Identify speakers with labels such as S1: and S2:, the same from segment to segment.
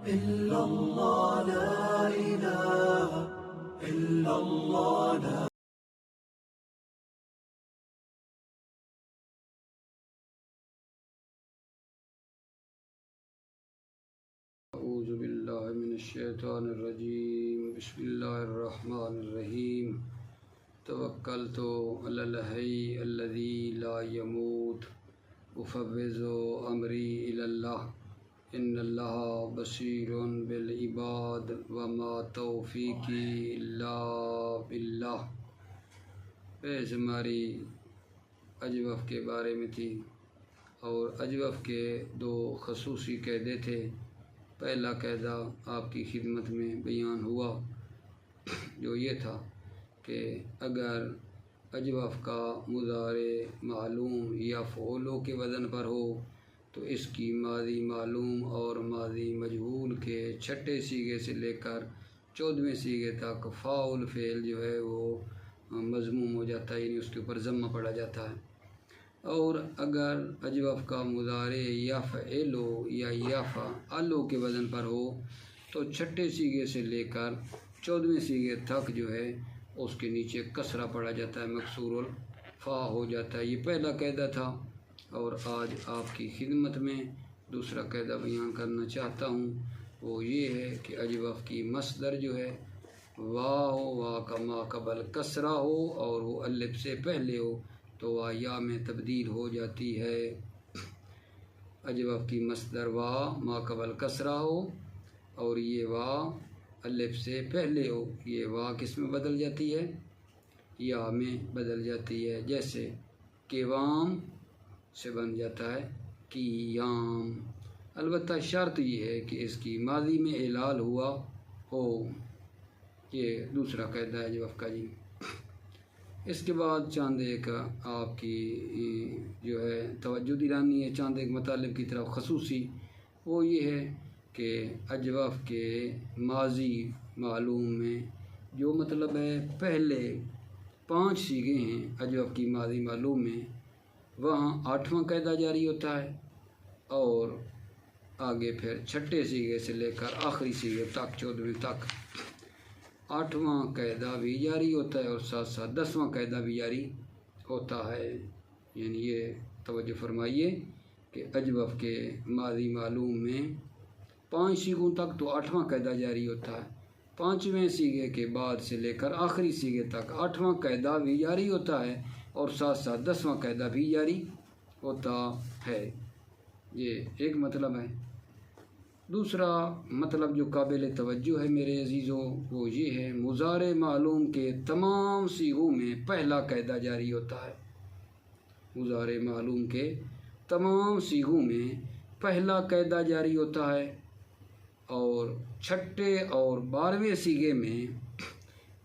S1: إلا الله لا إله إلا الله لا
S2: أعوذ بالله من الشيطان الرجيم بسم الله الرحمن الرحيم توكلت على الحي الذي لا يموت أفوض أمري إلى الله إن الله بصير بالعباد وما توفيقي إلا بالله۔ پیش ہماری اجوف کے بارے میں تھی، اور اجوف کے دو خصوصی قاعدے تھے۔ پہلا قاعدہ آپ کی خدمت میں بیان ہوا، جو یہ تھا کہ اگر اجوف کا مضارع معلوم یا فعولوں کے وزن پر ہو تو اس کی ماضی معلوم اور ماضی مجہول کے چھٹے سیغے سے لے کر 14ویں سیغے تک فاعل فعل جو ہے وہ مضموم ہو جاتا ہے، یعنی اس کے اوپر ضمہ پڑا جاتا ہے۔ اور اگر اجوف کا مضارع یفعلو یا یفعلو کے وزن پر ہو تو چھٹے سیغے سے لے کر 14ویں سیغے تک جو ہے اس کے نیچے کسرہ پڑا جاتا ہے، مکسور الفا ہو جاتا ہے۔ یہ پہلا قاعدہ تھا، اور آج آپ کی خدمت میں دوسرا قاعدہ بیان کرنا چاہتا ہوں۔ وہ یہ ہے کہ اجوف کی مصدر جو ہے وا ہو، وا کا ما قبل کسرہ ہو اور وہ الف سے پہلے ہو تو وا یا میں تبدیل ہو جاتی ہے۔ اجوف کی مصدر وا ما قبل کسرہ ہو اور یہ وا الف سے پہلے ہو، یہ وا کس میں بدل جاتی ہے؟ یا میں بدل جاتی ہے۔ جیسے قوام سے بن جاتا ہے قیام، البتہ شرط یہ ہے کہ اس کی ماضی میں اعلال ہوا ہو۔ یہ دوسرا قاعدہ ہے اجوف کا جی۔ اس کے بعد چاند ایک آپ کی جو ہے توجہ دلانی ہے چاند ایک مطالب کی طرف خصوصی، وہ یہ ہے کہ اجوف کے ماضی معلوم میں جو مطلب ہے پہلے 5 سیغے ہیں اجوف کی ماضی معلوم میں، وہاں 8واں قاعدہ جاری ہوتا ہے، اور آگے پھر چھٹے سیغے سے لے کر آخری سیغے تک 14ویں تک 8واں قاعدہ بھی جاری ہوتا ہے، اور ساتھ ساتھ 10واں قاعدہ بھی جاری ہوتا ہے۔ یعنی یہ توجہ فرمائیے کہ اجوف کے ماضی معلوم میں 5 سیغوں تک تو 8واں قاعدہ جاری ہوتا ہے، 5ویں سیغے کے بعد سے لے کر آخری سیغے تک 8واں قاعدہ بھی جاری ہوتا ہے، اور ساتھ ساتھ 10واں قاعدہ بھی جاری ہوتا ہے۔ یہ ایک مطلب ہے۔ دوسرا مطلب جو قابل توجہ ہے میرے عزیزوں، وہ یہ ہے مضارع معلوم کے تمام سیغوں میں پہلا قاعدہ جاری ہوتا ہے۔ مضارع معلوم کے تمام سیغوں میں پہلا قاعدہ جاری ہوتا ہے، اور چھٹے اور 12ویں سیغے میں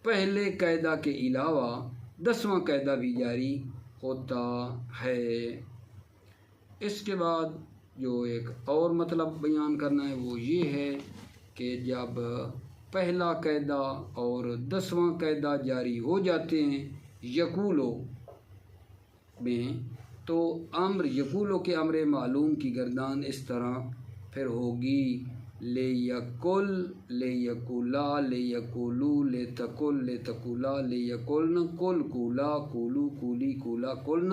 S2: پہلے قاعدہ کے علاوہ 10واں قاعدہ بھی جاری ہوتا ہے۔ اس کے بعد جو ایک اور مطلب بیان کرنا ہے وہ یہ ہے کہ جب پہلا قاعدہ اور 10واں قاعدہ جاری ہو جاتے ہیں یقولو میں، تو امر یقولو کے امر معلوم کی گردان اس طرح پھر ہوگی لے یقل، لے یقولا، لے یقولو، لے تقل، لے تقولا، لے یقلن، قل قولا، قولو، قولی، قولا، قلن،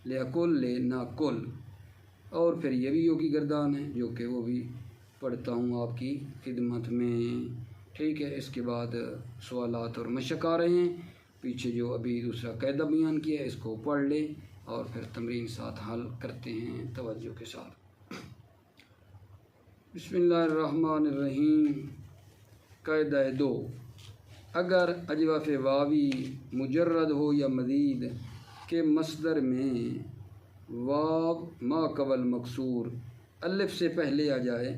S2: لے یقل، لے نہ قل۔ اور پھر یہ بھی یو کی گردان ہے، جو کہ وہ بھی پڑھتا ہوں آپ کی خدمت میں، ٹھیک ہے۔ اس کے بعد سوالات اور مشق آ رہے ہیں، پیچھے جو ابھی دوسرا قاعدہ بیان کیا ہے اس کو پڑھ لیں، اور پھر تمرین ساتھ حل کرتے ہیں توجہ کے ساتھ۔ بسم اللہ الرحمن الرحیم۔ قاعدہ 2، اگر اجوف واوی مجرد ہو یا مزید کے مصدر میں واو ما قبل مکسور الف سے پہلے آ جائے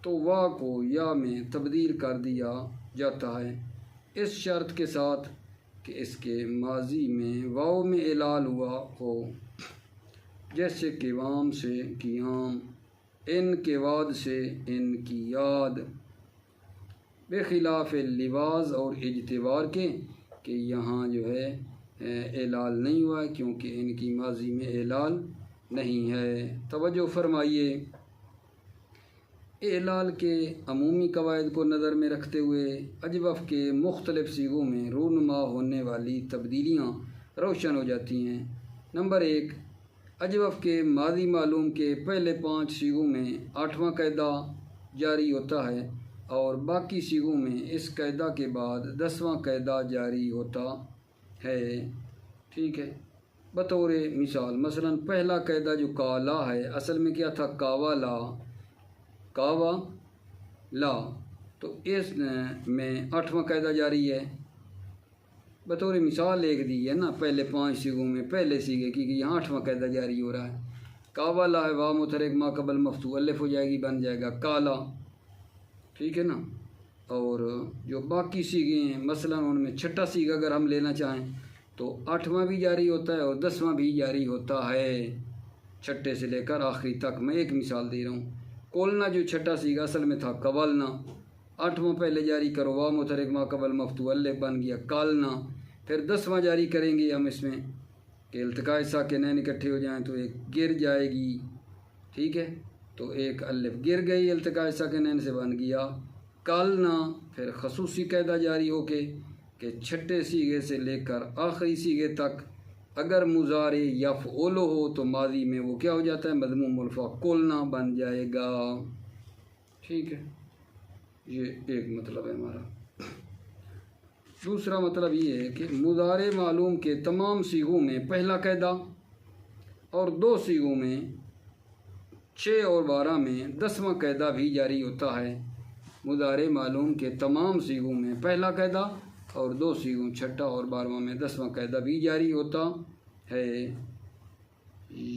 S2: تو وا کو یا میں تبدیل کر دیا جاتا ہے، اس شرط کے ساتھ کہ اس کے ماضی میں واو میں اعلال ہوا ہو، جیسے قوام سے قیام، ان کے واد سے ان کی یاد، بخلاف لباس اور اجتبار کے کہ یہاں جو ہے اعلال نہیں ہوا ہے کیونکہ ان کی ماضی میں اعلال نہیں ہے۔ توجہ فرمائیے، اعلال کے عمومی قواعد کو نظر میں رکھتے ہوئے اجوف کے مختلف صیغوں میں رونما ہونے والی تبدیلیاں روشن ہو جاتی ہیں۔ نمبر 1، اجوف کے ماضی معلوم کے پہلے 5 صیغوں میں 8واں قاعدہ جاری ہوتا ہے اور باقی صیغوں میں اس قاعدہ کے بعد 10واں قاعدہ جاری ہوتا ہے۔ ٹھیک ہے، بطور مثال مثلا پہلا قاعدہ جو کالا ہے اصل میں کیا تھا؟ کاوا لا، تو اس میں 8واں قاعدہ جاری ہے۔ بطور مثال ایک دی ہے نا، پہلے 5 صیغوں میں پہلے صیغے کی کہ یہاں 8واں قاعدہ جاری ہو رہا ہے۔ کاوا لا ہے، واو متحرک ما قبل مفتوح الف ہو جائے گی، بن جائے گا کالا۔ ٹھیک ہے نا، اور جو باقی صیغے ہیں مثلا ان میں چھٹا صیغہ اگر ہم لینا چاہیں تو 8واں بھی جاری ہوتا ہے اور 10واں بھی جاری ہوتا ہے، چھٹے سے لے کر آخری تک۔ میں ایک مثال دے رہا ہوں، کولنا جو چھٹا صیغہ اصل میں تھا کولنا، 8واں پہلے جاری کرو، واو متحرک ما قبل مفتوح الف بن گیا کالنا۔ پھر 10واں جاری کریں گے ہم اس میں کہ التقاء ساکنین اکٹھے ہو جائیں تو ایک گر جائے گی، ٹھیک ہے، تو ایک الف گر گئی، التقاء ساکنین سے بن گیا کالنا۔ پھر خصوصی قاعدہ جاری ہو کے کہ چھٹے صیغے سے لے کر آخری صیغے تک اگر مضارع یفعل ہو تو ماضی میں وہ کیا ہو جاتا ہے؟ مضموم الفا کولنا بن جائے گا۔ ٹھیک ہے، یہ ایک مطلب ہے ہمارا۔ دوسرا مطلب یہ ہے کہ مضارع معلوم کے تمام صیغوں میں پہلا قاعدہ اور 2 صیغوں میں 6 اور 12 میں 10واں قاعدہ بھی جاری ہوتا ہے۔ مضارع معلوم کے تمام صیغوں میں پہلا قاعدہ اور 2 صیغوں 6 اور 12 میں 10واں قاعدہ بھی جاری ہوتا ہے۔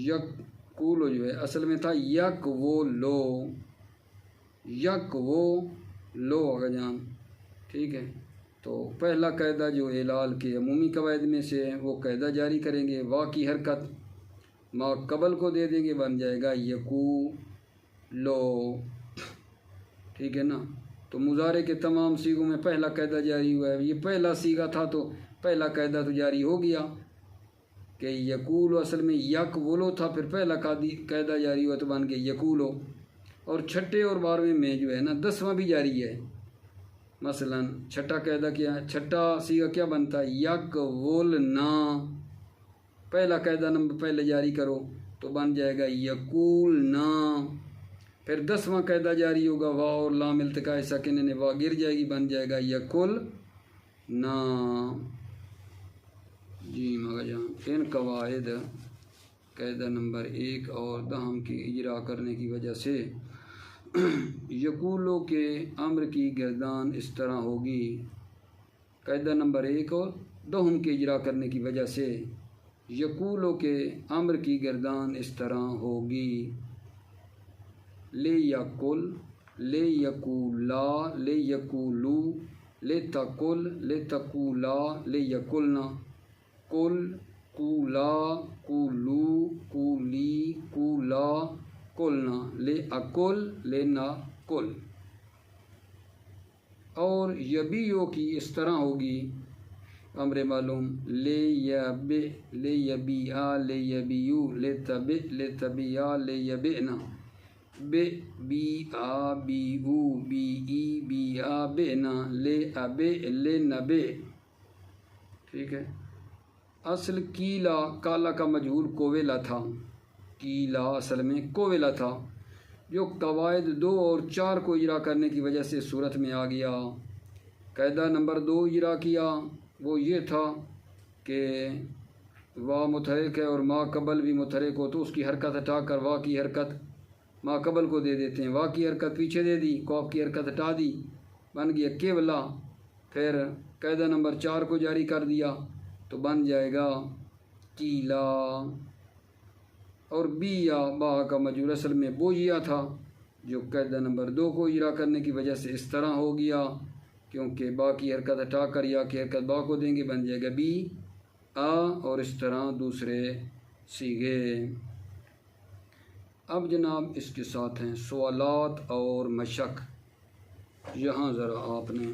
S2: یقولو جو ہے اصل میں تھا یک وہ لو آگا جان، ٹھیک ہے، تو پہلا قاعدہ جو اعلال کے عمومی قواعد میں سے ہے وہ قاعدہ جاری کریں گے، وا کی حرکت ما قبل کو دے دیں گے، بن جائے گا یکو لو۔ ٹھیک ہے نا، تو مضارع کے تمام صیغوں میں پہلا قاعدہ جاری ہوا ہے۔ یہ پہلا صیغہ تھا تو پہلا قاعدہ تو جاری ہو گیا کہ یقول، اصل میں یک ولو تھا، پھر پہلا قاعدہ جاری ہوا تو بن گیا یقولو۔ اور 6 اور 12 میں جو ہے نا 10واں بھی جاری ہے۔ مثلا چھٹا قاعدہ کیا ہے؟ چھٹا صیغہ کیا بنتا ہے؟ یک ولنا، پہلا قاعدہ نمبر پہلے جاری کرو تو بن جائے گا یقولنا۔ پھر 10واں قاعدہ جاری ہوگا، وا اور لام التقاء ساکنین، وا گر جائے گی، بن جائے گا یقولنا۔ جی مگا جان، ان قواعد قاعدہ نمبر 1 اور 2 کی اجرا کرنے کی وجہ سے یقولو کے امر کی گردان اس طرح ہوگی۔ قاعدہ نمبر 1 اور 2 کے اجرا کرنے کی وجہ سے یقولو کے امر کی گردان اس طرح ہوگی، لے یقل، لے یقولا، لے یقولو، لے تقل، لے تقولا، لے یقلنا، قل، قولا، قولو، قولی، قولا، قلنا، لے اقل، لے نقل۔ اور یبیو کی اس طرح ہوگی امر معلوم، لے یبع، لے یبیع، لے یبیو، لے تبع، لے تبیع، لے یبعنا، بع، بیع، بیعو، بیعی، بیعا، بعنا، لے ابع، لے نبع۔ ٹھیک ہے، اصل کیلا، کالا کا مجہول کویلا تھا، کیلا اصل میں کویلا تھا، جو قواعد 2 اور 4 کو اجرا کرنے کی وجہ سے صورت میں آ گیا۔ قاعدہ نمبر 2 اجرا کیا، وہ یہ تھا کہ وا متحرک ہے اور ما قبل بھی متحرک ہو تو اس کی حرکت ہٹا کر وا کی حرکت ما قبل کو دے دیتے ہیں، وا کی حرکت پیچھے دے دی، قاف کی حرکت ہٹا دی، بن گیا قبلہ۔ پھر قاعدہ نمبر 4 کو جاری کر دیا تو بن جائے گا کیلا۔ اور بیا، با کا مجہول اصل میں بویا تھا، جو قاعدہ نمبر 2 کو اجرا کرنے کی وجہ سے اس طرح ہو گیا، کیونکہ با کی حرکت ہٹا کر یا کی حرکت با کو دیں گے، بن جائے گا بی آ، اور اس طرح دوسرے صیغے۔ اب جناب اس کے ساتھ ہیں سوالات اور مشق، یہاں ذرا آپ نے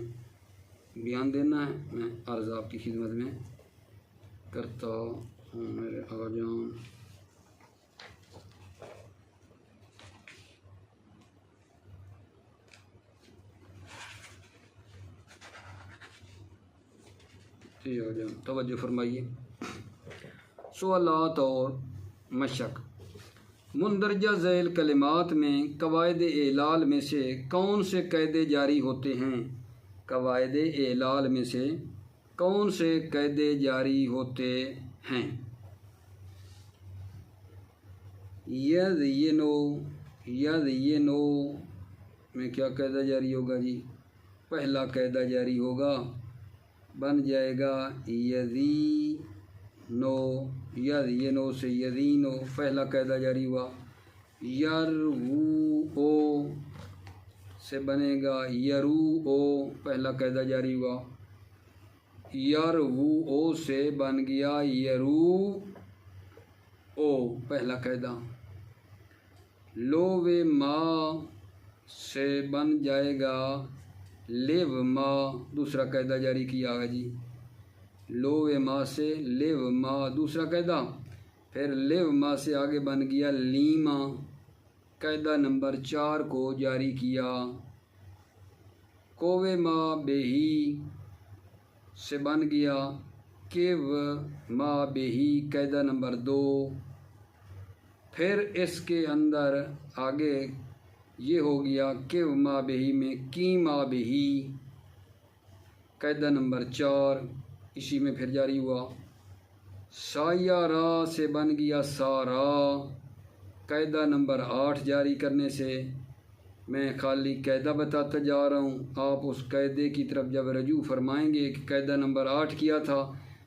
S2: بیان دینا ہے، میں عرض آپ کی خدمت میں کرتا ہوں میرے آقا جان۔ توجہ فرمائیے۔ سوالات اور مشق۔ مندرجہ ذیل کلمات میں قواعد اعلال میں سے کون سے قاعدے جاری ہوتے ہیں؟ قواعد اعلال میں سے کون سے قاعدے جاری ہوتے ہیں؟ یذینو میں کیا قاعدہ جاری ہوگا جی؟ پہلا قاعدہ جاری ہوگا، بن جائے گا یذینو سے یذینو، پہلا قاعدہ جاری ہوا۔ یرو سے بنے گا یرو، پہلا قاعدہ جاری ہوا۔ یرو سے بن گیا یرو، پہلا قاعدہ۔ لو ما سے بن جائے گا لیو ما، دوسرا قاعدہ جاری کیا ہے جی۔ لو ما سے لیو ما، دوسرا قاعدہ۔ پھر لیو ما سے آگے بن گیا لیما، قاعدہ نمبر 4 کو جاری کیا۔ کوے ما بہی سے بن گیا کیو ما بہی، قاعدہ نمبر 2۔ پھر اس کے اندر آگے یہ ہو گیا کیو ما بہی میں کی ما بہی، قاعدہ نمبر 4، اسی میں پھر جاری ہوا۔ سایارا سے بن گیا سارا، قاعدہ نمبر 8 جاری کرنے سے میں خالی قاعدہ بتاتا جا رہا ہوں، آپ اس قاعدے کی طرف جب رجوع فرمائیں گے کہ قاعدہ نمبر 8 کیا تھا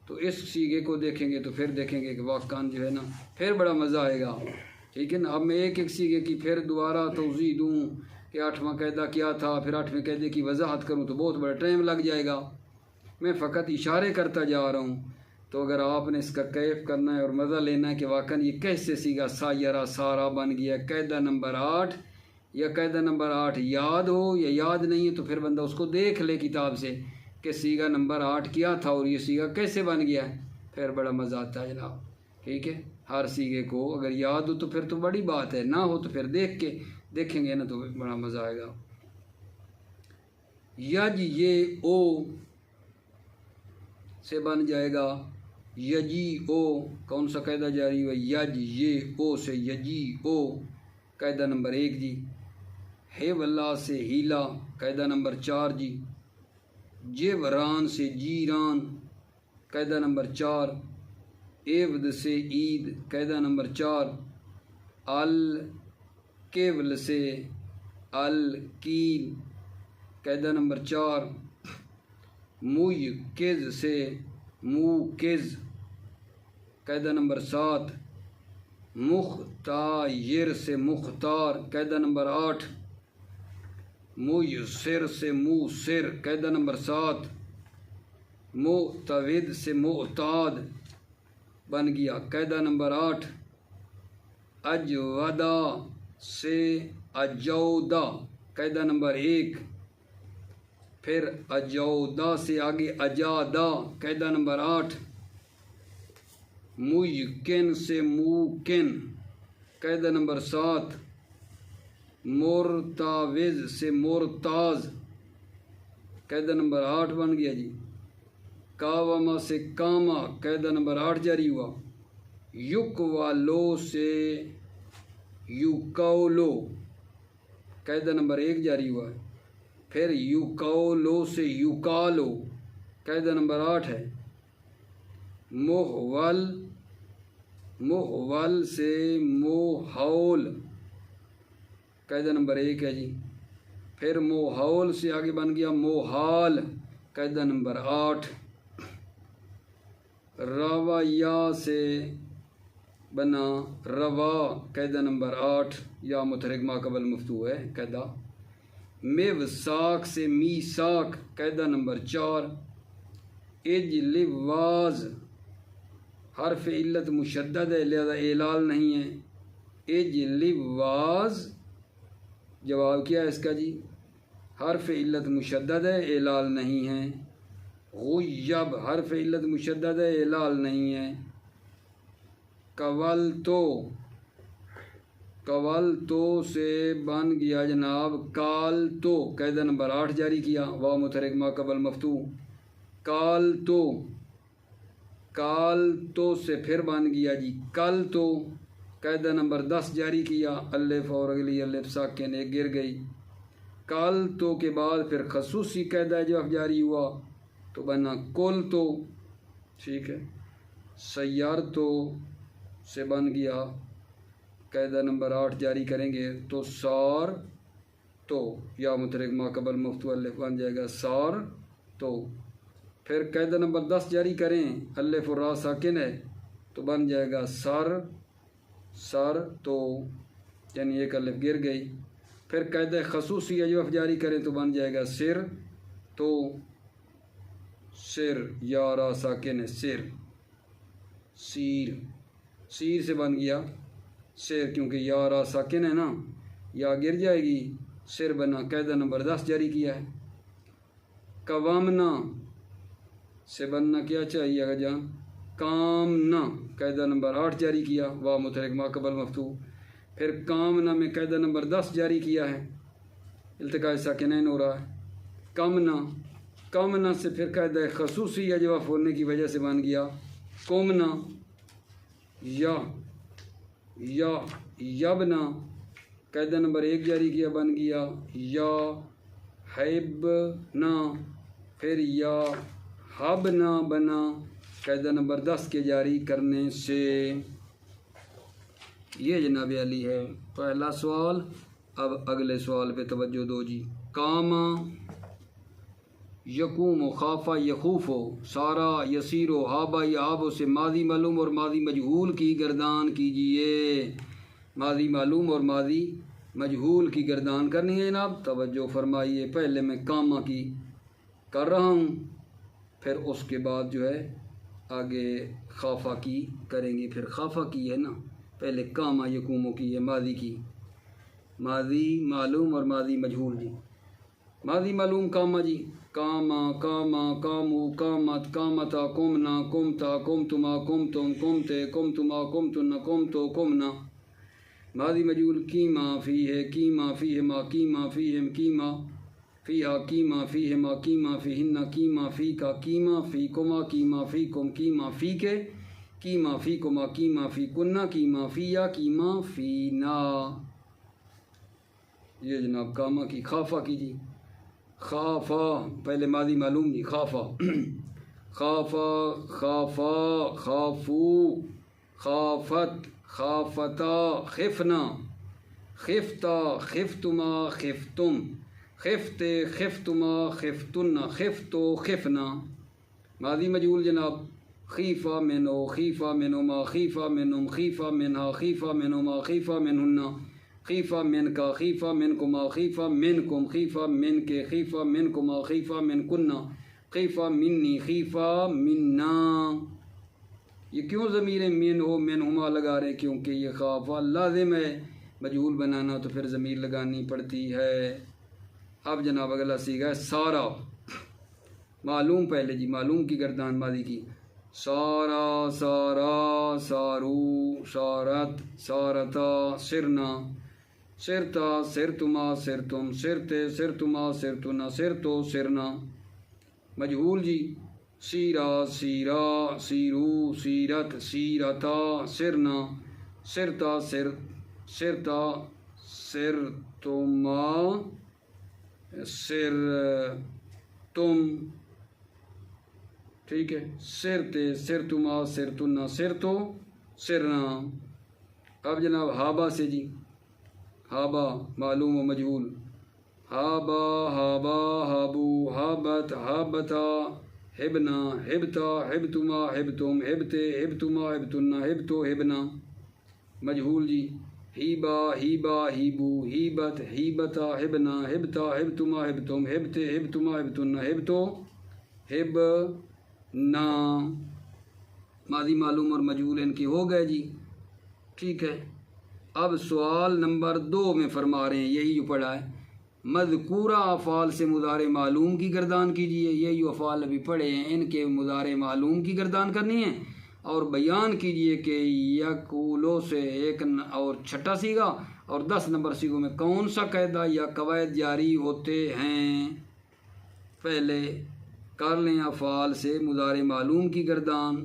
S2: تو اس سیغے کو دیکھیں گے تو پھر دیکھیں گے کہ واقعاً جو ہے نا پھر بڑا مزہ آئے گا، ٹھیک ہے نا۔ اب میں ایک ایک سیغے کی پھر دوبارہ توضیح دوں کہ 8واں قاعدہ کیا تھا، پھر 8ویں قاعدے کی وضاحت کروں تو بہت بڑا ٹائم لگ جائے گا، میں فقط اشارے کرتا جا رہا ہوں۔ تو اگر آپ نے اس کا کیف کرنا ہے اور مزہ لینا ہے کہ واقعاً یہ کیسے سیگا سایرہ سارا بن گیا قاعدہ نمبر 8، یا قاعدہ نمبر 8 یاد ہو یا یاد نہیں ہے تو پھر بندہ اس کو دیکھ لے کتاب سے کہ سیگا نمبر 8 کیا تھا اور یہ سیگا کیسے بن گیا ہے، پھر بڑا مزہ آتا ہے جناب، ٹھیک ہے۔ ہر سیگے کو اگر یاد ہو تو پھر تو بڑی بات ہے، نہ ہو تو پھر دیکھیں گے نا تو بڑا مزہ آئے گا۔ یج یہ او سے بن جائے گا یجی او، کون سا قاعدہ جاری ہوا؟ یج یہ او سے یجی او، قاعدہ نمبر 1 جی۔ ہے واللہ سے ہیلا، قاعدہ نمبر 4 جی۔ جیوران سے جیران، قاعدہ نمبر 4۔ ایود سے عید، قاعدہ نمبر 4۔ الکیول سے الکیل، قاعدہ نمبر 4۔ موکز سے موکز، قاعدہ نمبر 7۔ مختار سے مختار، قاعدہ نمبر 8۔ موسر سے موسر، قاعدہ نمبر 7۔ معتود سے معتاد بن گیا، قاعدہ نمبر 8۔ اجودا سے اجودا، قاعدہ نمبر 1۔ پھر اجودا سے آگے اجادا، قاعدہ نمبر 8۔ موکن سے موکن، قاعدہ نمبر 7۔ مرتاوز سے مرتاز، قاعدہ نمبر 8 بن گیا جی۔ کاوما سے کاما، قاعدہ نمبر 8 جاری ہوا۔ یکوالو سے یوکولو، قاعدہ نمبر 1 جاری ہوا ہے۔ پھر یوکولو سے یوکالو، قاعدہ نمبر 8 ہے۔ محول سے موحول، قاعدہ نمبر 1 ہے جی۔ پھر موحول سے آگے بن گیا موحال، قاعدہ نمبر 8۔ روایا سے بنا روا، قاعدہ نمبر 8، یا متحرک ما قبل مفتوح ہے قاعدہ۔ میوساک سے میساک، قاعدہ نمبر 4۔ اجلواز، حرف علت مشدد ہے لہذا اعلال نہیں ہے۔ اجلواز، جواب کیا ہے اس کا جی؟ حرف علت مشدد ہے، اعلال نہیں ہے۔ غیب، حرف علت مشدد ہے، اعلال نہیں ہے۔ قولتو سے بن گیا جناب کالتو، قاعدہ نمبر 8 جاری کیا، واو متحرک ما قبل مفتوح۔ کالتو، کال تو سے پھر بن گیا جی کل تو، قاعدہ نمبر 10 جاری کیا، الف اور اگلی الف ساکن ایک گر گئی، کال تو کے بعد پھر خصوصی قاعدہ جواب جاری ہوا تو بنا کل تو، ٹھیک ہے، سیار تو سے بن گیا، قاعدہ نمبر 8 جاری کریں گے تو سار تو، یا متحرک ما قبل مفتوح الف بن جائے گا سار تو، پھر قاعدہ نمبر 10 جاری کریں، الف اور را ساکن ہے تو بن جائے گا سر تو، یعنی ایک الف گر گئی، پھر قاعدہ خصوصی جواب جاری کریں تو بن جائے گا سر تو، سر یا را ساکن ہے سر، سیر سے بن گیا سر، کیونکہ یا را ساکن ہے نا، یا گر جائے گی، سر بنا، قاعدہ نمبر 10 جاری کیا ہے۔ قوامنا سے بننا کیا چاہیے اگر جان، کامنا، قاعدہ نمبر 8 جاری کیا، واو متحرک ما قبل مفتوح، پھر کامنا میں قاعدہ نمبر 10 جاری کیا ہے، التقاء ساکنین ہو رہا ہے، کمنا سے پھر قاعدہ خصوصی یا جواب ہونے کی وجہ سے بن گیا کومنا، یا یبنا، قاعدہ نمبر 1 جاری کیا بن گیا یا حبنا، پھر یا حبنا بنا، قاعدہ نمبر 10 کے جاری کرنے سے۔ یہ جناب علی ہے پہلا سوال۔ اب اگلے سوال پہ توجہ دو جی۔ کاما یقوم و خافا یخوف و سارا یسیر و ہابا یا آب سے ماضی معلوم اور ماضی مجہول کی گردان کیجئے۔ ماضی معلوم اور ماضی مجہول کی گردان کرنی ہے جناب، توجہ فرمائیے۔ پہلے میں کاما کی کر رہا ہوں، پھر اس کے بعد جو ہے آگے خافا کی کریں گے، پھر خافا کی ہے نا، پہلے کاما یقوموں کی ہے ماضی کی، ماضی معلوم اور ماضی مجہول جی۔ ماضی معلوم کاما جی، کاما کاما کامو کامت کامتا کمنا کمتا کمتما کمتم کمتے کمتما کمتن کمتو کمنا۔ ماضی مجہول کیما فی ہے کیما فی ما کیما فیہم کیما فیہا کیما فیہما کیما فیہن کیما فی کا کیما فی کما کیما فی کم کیما فی کے کیما فی کما کیما فی کننا کیما فیا کیما فینا۔ یہ جناب کاما کی۔ خافا کی جی، خافا پہلے ماضی معلوم جی، خافا خافا خافا خافو خافت خافتا خفنا خفتا خفتما خفتم خفتے خفتما خفتن خفتو خفنا۔ ماضی مجہول جناب خیفہ منو خیفہ منما خیفہ منم خیفہ منہا خیفہ منما خیفہ منہن خیفہ من کا خیفہ من کما خیفہ من کم خیفہ من کے خیفہ من کما خیفہ من کننا خیفہ منی خیفہ منا۔ یہ کیوں ضمیر من ہو من ہما لگا رہے، کیونکہ یہ خافہ لازم ہے، مجہول بنانا تو پھر ضمیر لگانی پڑتی ہے۔ اب جناب اگلا سیگا ہے سارا، معلوم پہلے جی، معلوم کی گردان ماضی کی، سارا سارا سارو سارت سارتا سرنا سرتا سرتما سرتم سرتے سرتما سرتنا سرتو سرنا۔ مجہول جی سیرا سیرا سیرو سیرت سیرتا سرنا سرتا سرتا سرتما سر تم، ٹھیک ہے، سرتے سرتما سرتنا سرتو سرنا۔ اب جناب ہابا سے جی، ہابا معلوم و مجہول، ہابا ہابا ہابو ہابت ہابتا ہبنا ہبتا ہبتما ہبتم ہبتے ہبتما ہبتنا ہبتو ہبنا۔ مجہول جی ہیبا ہیبا ہیبو ہیبت ہیبتا ہبنا ہبتا ہبتما ہبتم ہبتے ہبتما ہبتنا ہبتو ہبنا۔ ماضی معلوم اور مجہول ان کی ہو گئے جی، ٹھیک ہے۔ اب سوال نمبر 2 میں فرما رہے ہیں، یہی جو پڑھا ہے، مذکورہ افعال سے مضارع معلوم کی گردان کیجیے۔ یہ جو افعال ابھی پڑھے ہیں ان کے مضارع معلوم کی گردان کرنی ہے، اور بیان کیجیے کہ یقولو سے ایک اور چھٹا سیگا اور 10 نمبر سیگوں میں کون سا قاعدہ یا قواعد جاری ہوتے ہیں۔ پہلے کر لیں افعال سے مضارع معلوم کی گردان،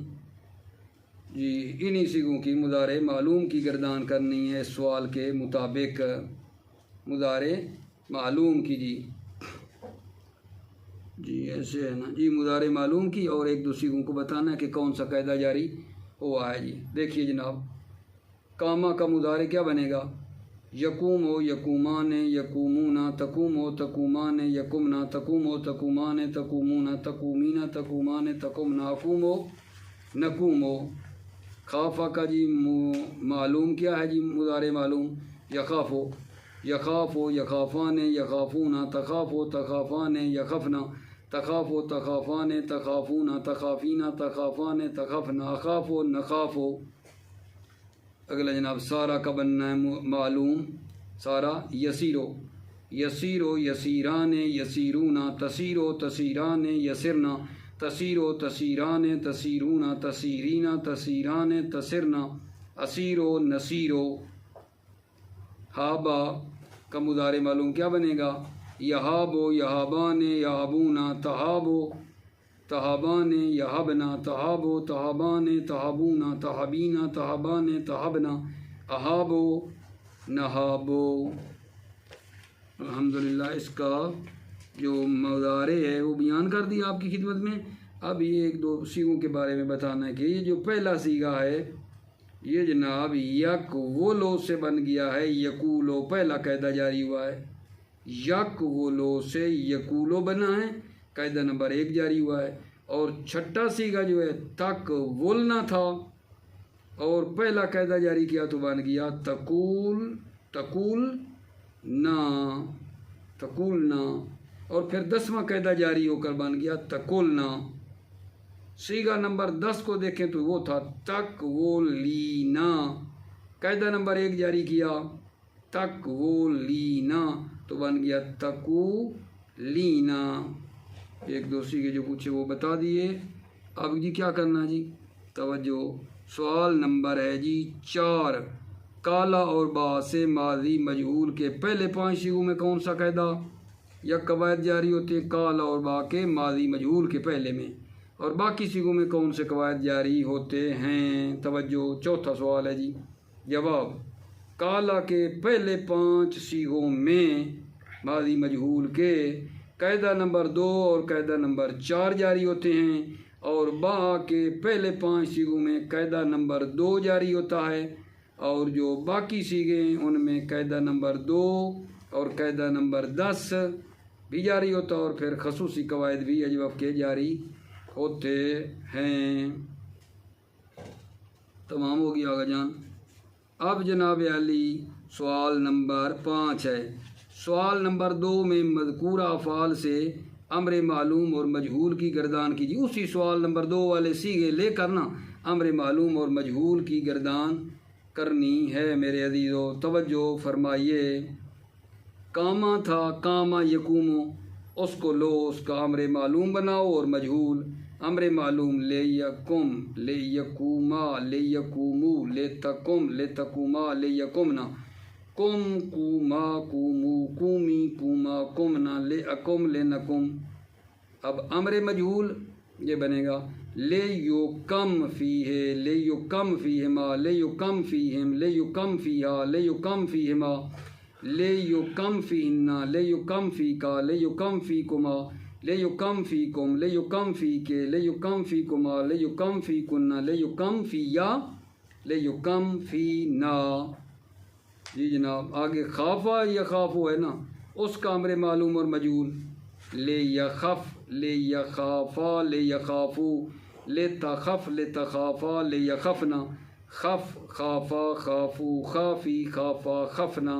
S2: جی انہی سیغوں کی مضارع معلوم کی گردان کرنی ہے سوال کے مطابق، مضارع معلوم کی جی ایسے ہے نا جی، مضارع معلوم کی اور ایک دو سیغوں کو بتانا ہے کہ کون سا قاعدہ جاری ہوا ہے جی۔ دیکھیے جناب، کاما کا مضارع کیا بنے گا؟ یقوم ہو یقومان یقومون، تقوم ہو تقومان یقمنا، تقوم ہو تقومان تقومون، تقومین تقومان تقمنا، اقوم ہو نقوم ہو۔ خافہ کا جی معلوم کیا ہے جی؟ مضارع معلوم یخاف ہو یخاف ہو یخافان یخافون، تخاف ہو تخافان یخفنا، تخاف ہو تخافان تخافون، تخافین تخافان تخفنا، اخاف ہو نخاف ہو۔ اگلا جناب سارا کا بننا ہے معلوم، سارا یسیرو یسیرو یسیران یسیرون، تسیرو تسیران یسرنا، تسیرو تسیران تسیرون، تسیرین تسیران تسرنا، اسیرو نسیرو۔ ہابا کا مضارع معلوم کیا بنے گا؟ یہابو یہابان یہابون، تہابو تہابان یہبنا، تہابو تہابان تہابون، تہابین تہابان تہبنا، اہابو نہابو۔ الحمدللہ اس کا جو مضارع ہے وہ بیان کر دیا آپ کی خدمت میں۔ اب یہ ایک دو سیغوں کے بارے میں بتانا ہے کہ یہ جو پہلا سیغہ ہے یہ جناب یکولو سے بن گیا ہے، یکولو پہلا قاعدہ جاری ہوا ہے، یکولو سے یکولو بنا ہے، قاعدہ نمبر 1 جاری ہوا ہے۔ اور چھٹا سیغہ جو ہے تک ولنا تھا اور پہلا قاعدہ جاری کیا تو بن گیا تقول، تقول نا، تقول نا، اور پھر 10واں قاعدہ جاری ہو کر بن گیا تقولنا۔ سیغہ نمبر 10 کو دیکھیں تو وہ تھا تقولینا، قاعدہ نمبر 1 جاری کیا تقولینا تو بن گیا تقولینا۔ ایک دو سیغے جو پوچھے وہ بتا دیے۔ اب جی کیا کرنا جی؟ توجہ، سوال نمبر ہے جی 4، کالا اور با سے ماضی مجہول کے پہلے 5 سیغوں میں کون سا قاعدہ یا قواعد جاری ہوتے ہیں؟ کالا اور با کے ماضی مجہول کے پہلے میں، اور باقی سیغوں میں کون سے قواعد جاری ہوتے ہیں؟ توجہ، چوتھا سوال ہے جی۔ جواب، کالا کے پہلے 5 سیغوں میں ماضی مجہول کے قاعدہ نمبر 2 اور قاعدہ نمبر 4 جاری ہوتے ہیں، اور با کے پہلے 5 سیغوں میں قاعدہ نمبر 2 جاری ہوتا ہے، اور جو باقی سیغے ہیں ان میں قاعدہ نمبر 2 اور قاعدہ نمبر 10 بھی جاری ہوتا ہے، اور پھر خصوصی قواعد بھی اجوف کے جاری ہوتے ہیں۔ تمام ہو گیا آگا جان۔ اب جناب علی سوال نمبر 5 ہے۔ سوال نمبر 2 میں مذکورہ افعال سے امر معلوم اور مجہول کی گردان کیجیے۔ اسی سوال نمبر 2 والے سیغے لے کر نا امر معلوم اور مجہول کی گردان کرنی ہے میرے عزیزو، توجہ فرمائیے۔ کاما تھا، کاما یقومو، اس کو لو، اس کا امر معلوم بناؤ اور مجہول۔ امر معلوم لے یقم، لے یقوما، لے یقومو، لے تقم، لے تقوما، لے یقمنا، کم کوما کومو، کومی کوما کمنا، لے اکم لے نکم۔ اب امر مجہول یہ بنے گا لے یو کم فی ہے، لے یو کم فی ہما، لے یو کم فی ہم، لے یو کم فی ہا، لے یو کم فی ہما، لے یو کم فی ہننا، لے یو کم فی کا، لے یو کم فی کما، لے یو کم فی کم، لے یو کم فی کے، لے یو کم فی کما، لے یو کم فی کننا، لے یو کم فی یا، لے یو کم فی نا۔ جی جناب آگے خافا یا خافو ہے نا، اس کا امر معلوم اور مجہول لے یخف، لے یخافا، لے یخافو، لے تخف، لے تخافا، لے یخفنا، خف خافا خافو، خافی خافا خفنا،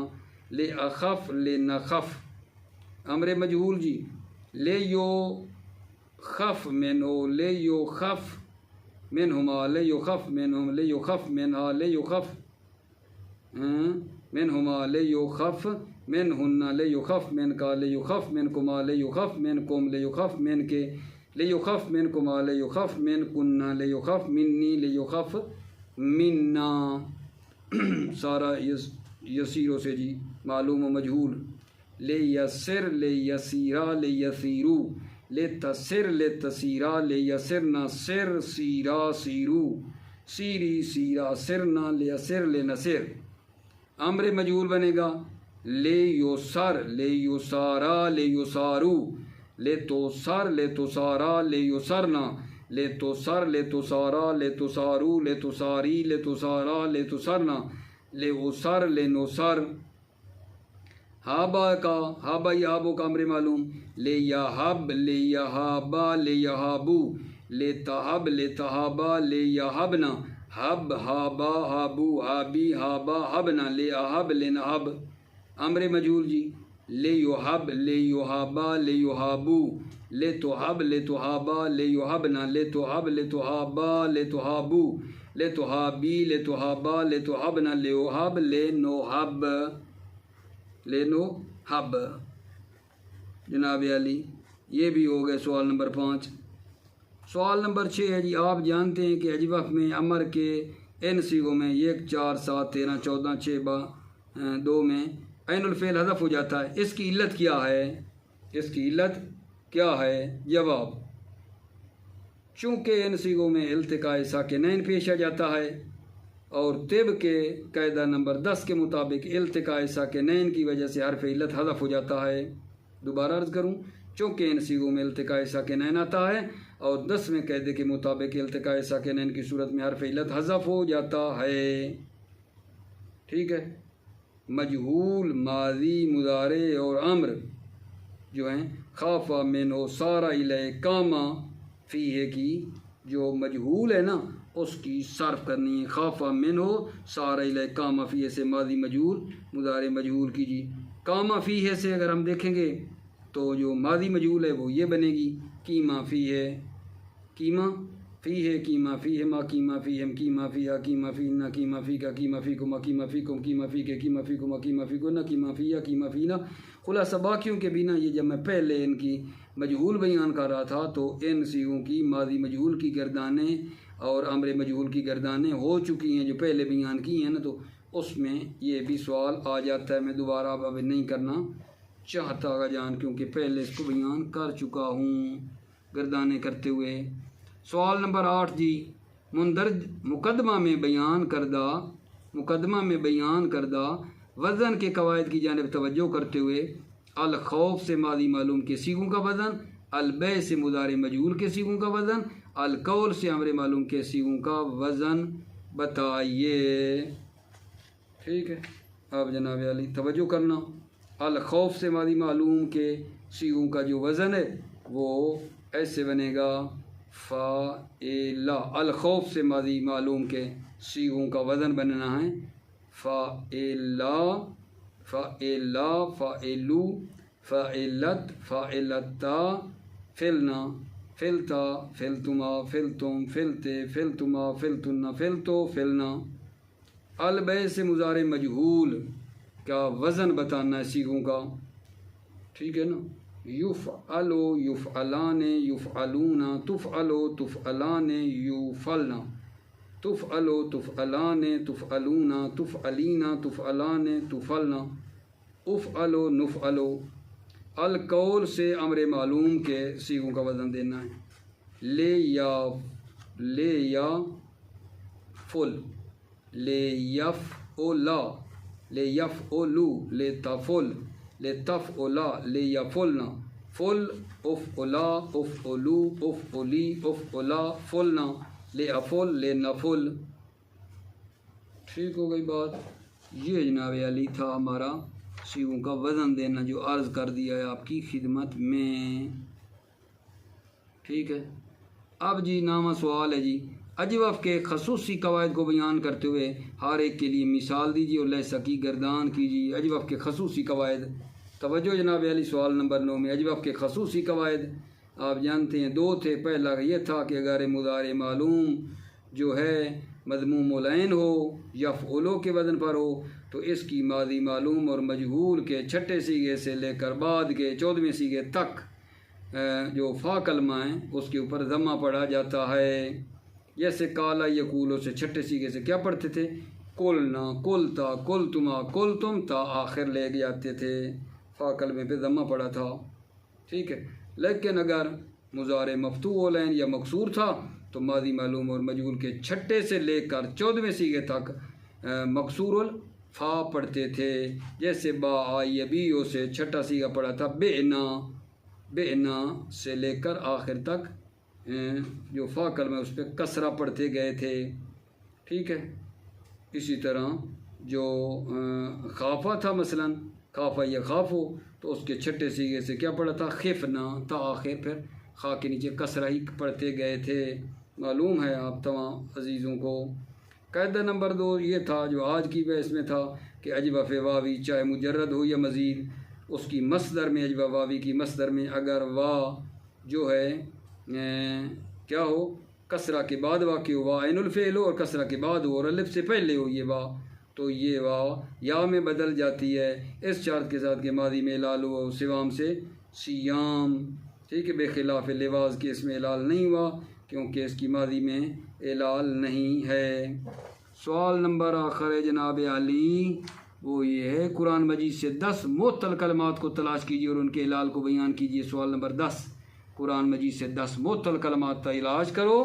S2: لے اخف لے نخف۔ امر مجہول جی لے یو خف منو، لے یو خف منہما، لے یو خف منہم، لے یو خف منہا، لے یو خف منہما، لے یو خف منہن، لے یو خف من کا، لے یو خف منکما، لے یو خف منکم، لے یو خف من کے، لے یو خف منکما، لے یو خف من کننا، لے یو خف منی، لے یو خف منا۔ سارا یسیروں سے جی معلوم و مجہول لے یسر، لے یسیرا، لے یسیرو، لے تسر، لے تسیرا، لے یسرنا، سر سیرا سیرو، سیری سیرا، سرنا لیسر لنسر۔ امر مجہول بنے گا لے یسر لے یسارا لے یسارو، لے توسر لے توسارا لے یسرنا، لے توسر لے توسارا لے توسارو، لے توساری لے توسارا لے توسرنا، لے اسر لے نوسر۔ ہابا کا ہابا یابو کا امر معلوم لے یہب لے یہابا لے یہابو، لے تہب لے تہابا لے یہبنا، ہب ہابا ہابو ہابی ہابا ہبنا، لے اہب لے نہب۔ امر مجہول جی لے یوہب لے یوہابا لے یوہابو، لے توہب لے توہابا لے یوہبنا، لے توہب لے توہابا لے توہابو، لے توہابی لے توہابا لے توہبنا، لے اوہب لے نوہب لے نوہب۔ جناب علی یہ بھی ہو گئے سوال نمبر 5۔ سوال نمبر 6 ہے جی، آپ جانتے ہیں کہ اجوف میں امر کے ان صیغوں میں 1 4 7 13 14 6 2 میں عین الفعل حذف ہو جاتا ہے، اس کی علت کیا ہے؟ اس کی علت کیا ہے؟ جواب، چونکہ ان صیغوں میں التقاء ساکنین پیش آ جاتا ہے، اور طب کے قاعدہ نمبر 10 کے مطابق التقاء ساکنین کی وجہ سے حرف علت حذف ہو جاتا ہے۔ دوبارہ عرض کروں، چونکہ ان صیغوں میں التقاء ساکنین آتا ہے اور 10ویں قاعدے کے مطابق التقاء ساکنین کی صورت میں حرف علت حذف ہو جاتا ہے۔ ٹھیک ہے، مجہول ماضی مضارع اور امر جو ہیں خاف من و سارا الیہ کاما فیہ کی جو مجہول ہے نا اس کی صرف کرنی ہے، خاف من ہو سارا الیہ کاما فیہ سے ماضی مجہول مضارع مجہول کیجیے۔ کاما فیہ سے اگر ہم دیکھیں گے تو جو ماضی مجہول ہے وہ یہ بنے گی کیما فیہ، کیما فیہ کیما فیہ ما کیما فیہم کیما فیہا کیما فینا کیما فیکا کیما فیکما کیما فیکم کیما فیکے کیما فیکما کیما فیکنا کیما فیہ کیما فینا۔ خلاصہ باقیوں کے بنا یہ جب میں پہلے ان کی مجہول بیان کر رہا تھا تو ان صیغوں کی ماضی مجہول کی گردانیں اور امر مجہول کی گردانیں ہو چکی ہیں جو پہلے بیان کی ہیں نا، تو اس میں یہ بھی سوال آ جاتا ہے۔ میں دوبارہ اب نہیں کرنا چاہتا گا جان، کیونکہ پہلے اس کو بیان کر چکا ہوں گردانے کرتے ہوئے۔ سوال نمبر 8 جی، مندرج مقدمہ میں بیان کردہ وزن کے قواعد کی جانب توجہ کرتے ہوئے الخوف سے ماضی معلوم کے صیغوں کا وزن، البے سے مضارع مجہول کے صیغوں کا وزن، القول سے امر معلوم کے صیغوں کا وزن بتائیے۔ ٹھیک ہے، اب جناب علی توجہ کرنا، الخوف سے ماضی معلوم کے صیغوں کا جو وزن ہے وہ ایسے بنے گا فاعلا۔ الخوف سے ماضی معلوم کے صیغوں کا وزن بننا ہے فاعلا، فاعلا، فاعلو، فاعلت، فاعلتا، فلنا، فلتا، فلتما، فلتم، فلتے، فلتما، فلتنا، فلتو، فلنا۔ البے سے مضارع مجہول کا وزن بتانا ہے صیغوں کا، ٹھیک ہے نا، یفعلو، یفعلان، یفعلون، تفعلو، تفعلان، یفعلنا، تفعلو، تفعلان، تفعلون، تفعلین، تفعلان، تفعلنا، افعلو، نفعلو۔ القول سے امر معلوم کے صیغوں کا وزن دینا ہے، لے یا فل، لے یفعلا، لے یفعلو، لے تفل، لے تفعلا، لے یفعلنا، فل، افعلا، افعلو، افعلی، افعلا، فلنا، لے افل، لے نفل۔ ٹھیک ہو گئی بات؟ یہ جناب علی تھا ہمارا صیغوں کا وزن دینا جو عرض کر دیا ہے آپ کی خدمت میں۔ ٹھیک ہے، اب جی نامہ سوال ہے جی، اجوف کے خصوصی قواعد کو بیان کرتے ہوئے ہر ایک کے لیے مثال دیجیے اور لیسا کی گردان کیجیے۔ اجوف کے خصوصی قواعد، توجہ جناب علی، سوال نمبر 9 میں اجوف کے خصوصی قواعد آپ جانتے ہیں 2 تھے۔ پہلا یہ تھا کہ اگر مضارع معلوم جو ہے مضموم العین ہو، یفعلو کے وزن پر ہو، تو اس کی ماضی معلوم اور مجہول کے چھٹے صیغے سے لے کر بعد کے 14ویں صیغے تک جو فا کلمہ ہیں اس کے اوپر ضمہ پڑھا جاتا ہے۔ جیسے کالا یقولو سے چھٹے صیغے سے کیا پڑھتے تھے؟ قلنا، قلتا، قلتما، قلتم، تا آخر لے جاتے تھے، فا کلمے پہ ضمہ پڑا تھا۔ ٹھیک ہے، لیکن اگر مضارع مفتوح العین یا مکسور تھا تو ماضی معلوم اور مجهول کے چھٹے سے لے کر 14ویں سیغے تک مکسور الفا پڑھتے تھے. جیسے با آئی بیو سے چھٹا سیغہ پڑھا تھا بئنا سے لے کر آخر تک جو فا کلمہ اس پہ کسرہ پڑھتے گئے تھے. ٹھیک ہے. اسی طرح جو خافہ تھا مثلا خافہ یا خافو تو اس کے چھٹے سیغے سے کیا پڑھا تھا خفنا تا آخر پھر خا کے نیچے کسرہ ہی پڑھتے گئے تھے. معلوم ہے آپ تمام عزیزوں کو. قاعدہ نمبر 2 یہ تھا جو آج کی بحث میں تھا کہ اجوف واوی چاہے مجرد ہو یا مزید اس کی مصدر میں اجوف واوی کی مصدر میں اگر وا جو ہے کیا ہو کسرہ کے بعد واقع ہو وا عین الفعل ہو اور کسرہ کے بعد ہو اور الف سے پہلے ہو یہ وا تو یہ وا یا میں بدل جاتی ہے اس شرط کے ساتھ کہ ماضی میں اعلال ہو سوام سے سیام. ٹھیک ہے. بے خلاف لواز کے اس میں اعلال نہیں ہوا کیونکہ اس کی ماضی میں اعلال نہیں ہے. سوال نمبر آخر ہے جناب علی وہ یہ ہے قرآن مجید سے 10 معطل کلمات کو تلاش کیجیے اور ان کے اعلال کو بیان کیجیے. سوال نمبر 10 قرآن مجید سے 10 معطل کلمات کا علاج کرو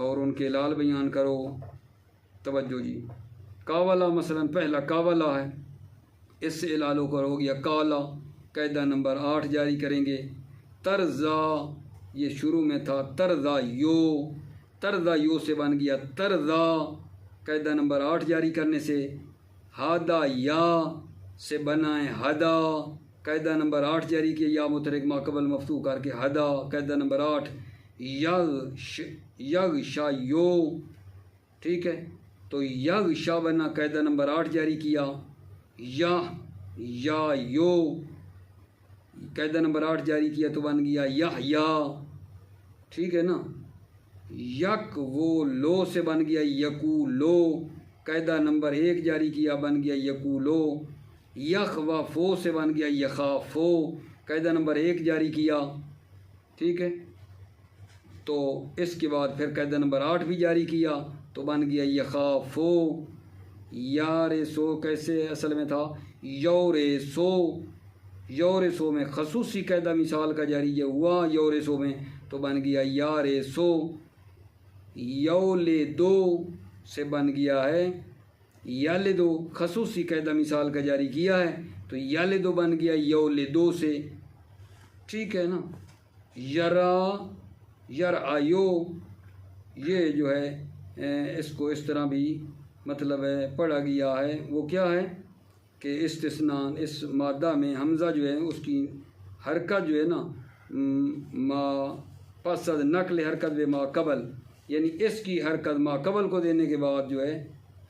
S2: اور ان کے اعلال بیان کرو. توجہ جی. کاولا مثلا پہلا کاولا ہے اس سے اعلالوں کا ہو گیا کالا. قاعدہ نمبر 8 جاری کریں گے. ترزا یہ شروع میں تھا ترزا یو سے بن گیا ترزا. قاعدہ نمبر 8 جاری کرنے سے ہادا یا سے بنا ہے ہدا. قاعدہ نمبر 8 جاری کیا یا متحرک ما قبل مفتوح کر کے ہدا. قاعدہ نمبر 8 یغشا یو. ٹھیک ہے. تو یغشا بنا قاعدہ نمبر 8 جاری کیا یا یو. قاعدہ نمبر 8 جاری کیا تو بن گیا یا. ٹھیک ہے نا. یک وہ لو سے بن گیا یکو لو. قاعدہ نمبر 1 جاری کیا بن گیا یکو لو. یخ و فو سے بن گیا یخافو. قاعدہ نمبر 1 جاری کیا. ٹھیک ہے. تو اس کے بعد پھر قاعدہ نمبر 8 بھی جاری کیا تو بن گیا یخافو. یار سو کیسے اصل میں تھا یور سو میں خصوصی قاعدہ مثال کا جاری ہوا یور سو میں تو بن گیا یار سو. یولے دو سے بن گیا ہے یال دو. خصوصی قاعدہ مثال کا جاری کیا ہے تو یال دو بن گیا یول دو سے. ٹھیک ہے نا. یر آیو یہ جو ہے اس کو اس طرح بھی مطلب ہے پڑھا گیا ہے. وہ کیا ہے کہ استثناء اس مادہ میں حمزہ جو ہے اس کی حرکت جو ہے نا ما پس از نقل حرکت بے ما قبل یعنی اس کی حرکت ما قبل کو دینے کے بعد جو ہے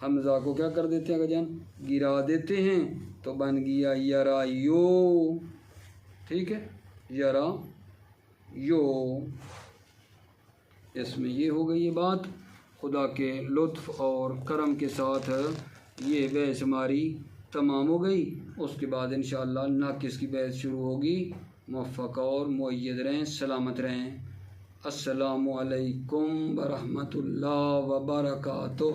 S2: حمزہ کو کیا کر دیتے ہیں جان گرا دیتے ہیں تو بن گیا یرا یو. ٹھیک ہے. یرا یو. اس میں یہ ہو گئی یہ بات. خدا کے لطف اور کرم کے ساتھ یہ بحث ہماری تمام ہو گئی. اس کے بعد انشاءاللہ ناقص کی بحث شروع ہوگی. موفق اور مؤید رہیں سلامت رہیں. السلام علیکم ورحمۃ اللہ وبرکاتہ.